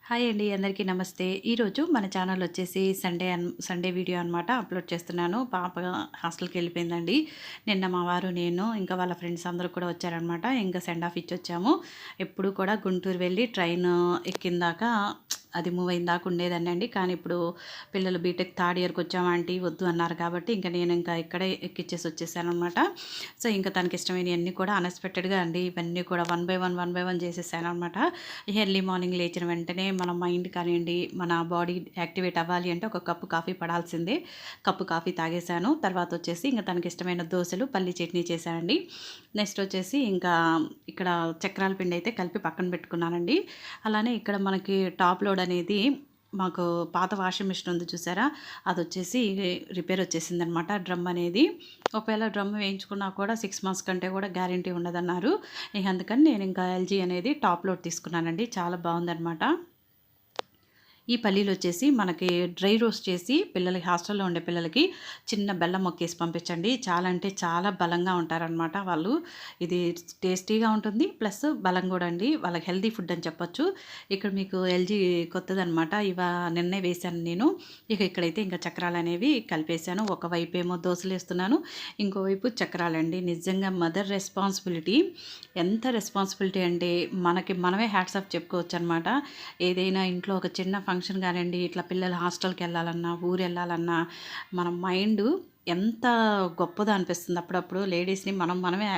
Hi అండి. అందరికీ నమస్తే. ఈరోజు మన ఛానల్ వచ్చేసి సండే వీడియో అనమాట అప్లోడ్ చేస్తున్నాను. పాప హాస్టల్‌కెళ్ళిపోయిందండి. నిన్న మా వారు, నేను ఇంకా వాళ్ళ ఫ్రెండ్స్ అందరూ కూడా వచ్చారనమాట. ఇంకా సెండ్ ఆఫ్ ఇచ్చొచ్చాము. ఎప్పుడు కూడా గుంటూరు వెళ్ళి ట్రైన్ ఎక్కిందాక అది మూవ్ అయిందాక ఉండేదాన్నండి. కానీ ఇప్పుడు పిల్లలు బీటెక్ థర్డ్ ఇయర్‌కి వచ్చాము ఆంటీ వద్దు అన్నారు కాబట్టి నేను ఇంకా ఇక్కడే ఎక్కిచ్చేసి వచ్చేసాననమాట. సో, ఇంకా తనకిష్టమైనయన్నీ కూడా అన్‌ఎక్స్‌పెక్టెడ్‌గా అండి ఇవన్నీ కూడా వన్ బై వన్ చేసేసాననమాట. ఎర్లీ మార్నింగ్ లేచిన వెంటనే మన మైండ్ కానివ్వండి, మన బాడీ యాక్టివేట్ అవ్వాలి అంటే ఒక కప్పు కాఫీ పడాల్సిందే. కప్పు కాఫీ తాగేశాను. తర్వాత వచ్చేసి ఇంక తనకిష్టమైన దోసలు, పల్లీ చట్నీ చేశానండి. నెక్స్ట్ వచ్చేసి ఇంకా ఇక్కడ చక్రాల పిండి అయితే కలిపి పక్కన పెట్టుకున్నానండి. అలానే ఇక్కడ మనకి టాప్ లోడ్ అనేది మాకు పాత వాషింగ్ మిషన్ ఉంది చూసారా, అదొచ్చేసి రిపేర్ వచ్చేసిందనమాట డ్రమ్ అనేది. ఒకవేళ డ్రమ్ వేయించుకున్నా కూడా 6 మంత్స్ కంటే కూడా గ్యారంటీ ఉండదన్నారు. ఇక అందుకని నేను ఇంకా ఎల్జీ అనేది టాప్ లోడ్ తీసుకున్నానండి. చాలా బాగుందనమాట. ఈ పల్లీలొచ్చేసి మనకి డ్రై రోస్ట్ చేసి పిల్లలకి హాస్టల్‌లో ఉండే పిల్లలకి చిన్న బెల్లం మొక్కేసి పంపించండి. చాలా అంటే చాలా బలంగా ఉంటారనమాట వాళ్ళు. ఇది టేస్టీగా ఉంటుంది. ప్లస్ బలం గూడా అండి. వాళ్ళకి హెల్తీ ఫుడ్ అని చెప్పొచ్చు. ఇక్కడ మీకు ఎల్జీ కొత్తదనమాట. నిన్నే వేశాను నేను. ఇక్కడైతే ఇంకా చక్రాలనేవి కలిపేశాను. ఒకవైపేమో దోసలేస్తున్నాను. ఇంకోవైపు చక్రాలండి. నిజంగా మదర్ రెస్పాన్సిబిలిటీ ఎంత రెస్పాన్సిబిలిటీ అంటే మనమే హ్యాట్స్ ఆఫ్ చెప్పుకోవచ్చనమాట. ఏదైనా ఇంట్లో ఒక చిన్న ఫంక్షన్ కానివ్వండి, ఇట్లా పిల్లలు హాస్టల్‌కి వెళ్ళాలన్నా, ఊరెళ్ళాలన్నా మన మైండు ఎంత గొప్పదో అనిపిస్తుంది అప్పుడప్పుడు. లేడీస్‌ని మనమే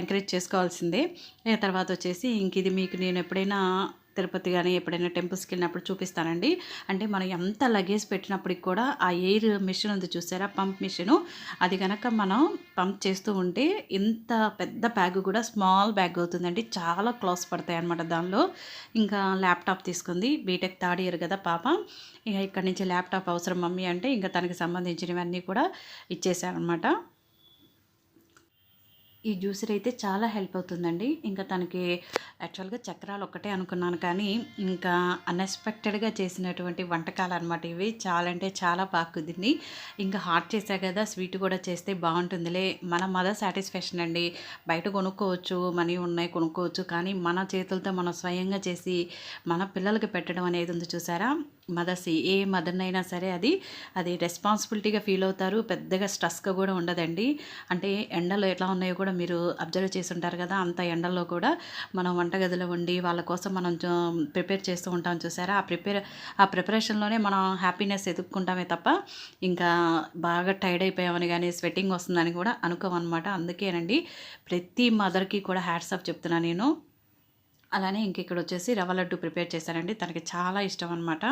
ఎంకరేజ్ చేసుకోవాల్సిందే. ఇక తర్వాత వచ్చేసి ఇది మీకు నేను ఎప్పుడైనా తిరుపతి గాని, ఎప్పుడైనా టెంపుల్స్‌కెళ్ళినప్పుడు చూపిస్తానండి. అంటే మనం ఎంత లగేజ్ పెట్టినప్పటికి కూడా ఆ ఎయిర్ మెషిన్ ఉంది చూసారా, పంప్ మెషిను, అది గనక మనం పంప్ చేస్తూ ఉంటే ఇంత పెద్ద బ్యాగ్ కూడా స్మాల్ బ్యాగ్ అవుతుందండి. చాలా క్లాత్స్ పడతాయన్నమాట దానిలో. ఇంకా ల్యాప్‌టాప్ తీసుకుంది. బీటెక్ థర్డ్ ఇయర్ కదా పాప. ఇక ఇక్కడి నుంచి ల్యాప్‌టాప్ అవసరం మమ్మీ అంటే ఇంకా తనకి సంబంధించినవన్నీ కూడా ఇచ్చేసాననమాట. ఈ జ్యూసర్ అయితే చాలా హెల్ప్ అవుతుందండి. ఇంకా తనకి యాక్చువల్‌గా చక్రాలు ఒక్కటే అనుకున్నాను కానీ, ఇంకా అన్‌ఎక్స్‌పెక్టెడ్‌గా చేసినటువంటి వంటకాలనమాట ఇవి. చాలా అంటే చాలా బాగా కుదిరినియి. ఇంకా హాట్ చేశా కదా, స్వీట్ కూడా చేస్తే బావుంటుందిలే. మన మదర్ సాటిస్ఫాక్షన్ అండి. బయట కొనుక్కోవచ్చు, మనీ ఉన్నాయి కొనుక్కోవచ్చు. కానీ మన చేతులతో మనం స్వయంగా చేసి మన పిల్లలకి పెట్టడం అనేది ఉంది చూసారా, మదర్స్ ఏ మదర్‌నైనా సరే అది రెస్పాన్సిబిలిటీగా ఫీల్ అవుతారు. పెద్దగా స్ట్రెస్‌గా కూడా ఉండదండి. అంటే ఎండలు ఎట్లా ఉన్నాయో కూడా మీరు అబ్జర్వ్ చేసి ఉంటారు కదా, అంత ఎండల్లో కూడా మనం వంటగదిలో ఉండి వాళ్ళ కోసం మనం ప్రిపేర్ చేస్తూ ఉంటాం చూసారా, ఆ ప్రిపరేషన్‌లోనే మనం హ్యాపీనెస్ ఎతుక్కుంటామే తప్ప ఇంకా బాగా టైర్డ్ అయిపోయామని గానీ, స్వెట్టింగ్ వస్తుందని కూడా అనుకోమనమాట. అందుకేనండి ప్రతి మదర్‌కి కూడా హ్యాట్స్ ఆఫ్ చెప్తున్నా నేను. అలానే ఇక్కడ వచ్చేసి రవ్వ లడ్డు ప్రిపేర్ చేశానండి. తనకి చాలా ఇష్టం అనమాట.